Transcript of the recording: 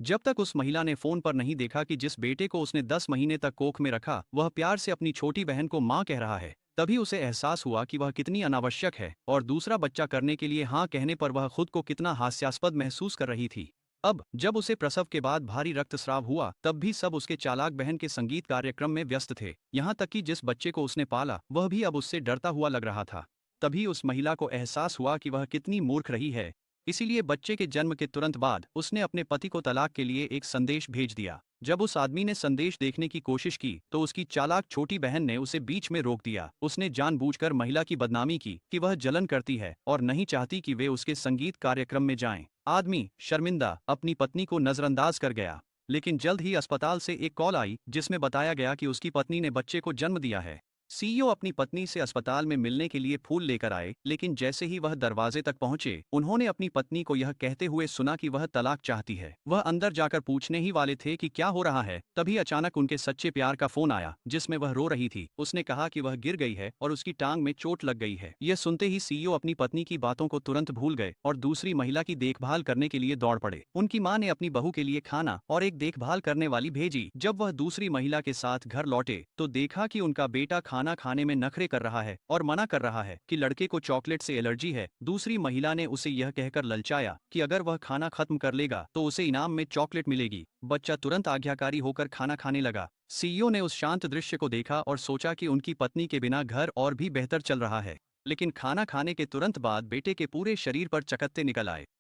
जब तक उस महिला ने फोन पर नहीं देखा कि जिस बेटे को उसने 10 महीने तक कोख में रखा वह प्यार से अपनी छोटी बहन को माँ कह रहा है, तभी उसे एहसास हुआ कि वह कितनी अनावश्यक है और दूसरा बच्चा करने के लिए हाँ कहने पर वह खुद को कितना हास्यास्पद महसूस कर रही थी। अब जब उसे प्रसव के बाद भारी रक्तस्राव हुआ तब भी सब उसके चालाक बहन के संगीत कार्यक्रम में व्यस्त थे, यहाँ तक कि जिस बच्चे को उसने पाला वह भी अब उससे डरता हुआ लग रहा था। तभी उस महिला को एहसास हुआ कि वह कितनी मूर्ख रही है। इसीलिए बच्चे के जन्म के तुरंत बाद उसने अपने पति को तलाक के लिए एक संदेश भेज दिया। जब उस आदमी ने संदेश देखने की कोशिश की तो उसकी चालाक छोटी बहन ने उसे बीच में रोक दिया। उसने जानबूझकर महिला की बदनामी की कि वह जलन करती है और नहीं चाहती कि वे उसके संगीत कार्यक्रम में जाएं। आदमी शर्मिंदा अपनी पत्नी को नजरअंदाज कर गया। लेकिन जल्द ही अस्पताल से एक कॉल आई जिसमें बताया गया कि उसकी पत्नी ने बच्चे को जन्म दिया है। सीईओ अपनी पत्नी से अस्पताल में मिलने के लिए फूल लेकर आए, लेकिन जैसे ही वह दरवाजे तक पहुंचे उन्होंने अपनी पत्नी को यह कहते हुए सुना कि वह तलाक चाहती है। वह अंदर जाकर पूछने ही वाले थे कि क्या हो रहा है, तभी अचानक उनके सच्चे प्यार का फोन आया जिसमें वह रो रही थी। उसने कहा कि वह गिर गई है और उसकी टांग में चोट लग गई है। यह सुनते ही सीईओ अपनी पत्नी की बातों को तुरंत भूल गए और दूसरी महिला की देखभाल करने के लिए दौड़ पड़े। उनकी मां ने अपनी बहू के लिए खाना और एक देखभाल करने वाली भेजी। जब वह दूसरी महिला के साथ घर लौटे तो देखा कि उनका बेटा खाना खाने में नखरे कर रहा है और मना कर रहा है कि लड़के को चॉकलेट से एलर्जी है। दूसरी महिला ने उसे यह कहकर ललचाया कि अगर वह खाना खत्म कर लेगा तो उसे इनाम में चॉकलेट मिलेगी। बच्चा तुरंत आज्ञाकारी होकर खाना खाने लगा। सीईओ ने उस शांत दृश्य को देखा और सोचा कि उनकी पत्नी के बिना घर और भी बेहतर चल रहा है। लेकिन खाना खाने के तुरंत बाद बेटे के पूरे शरीर पर चकत्ते निकल आए।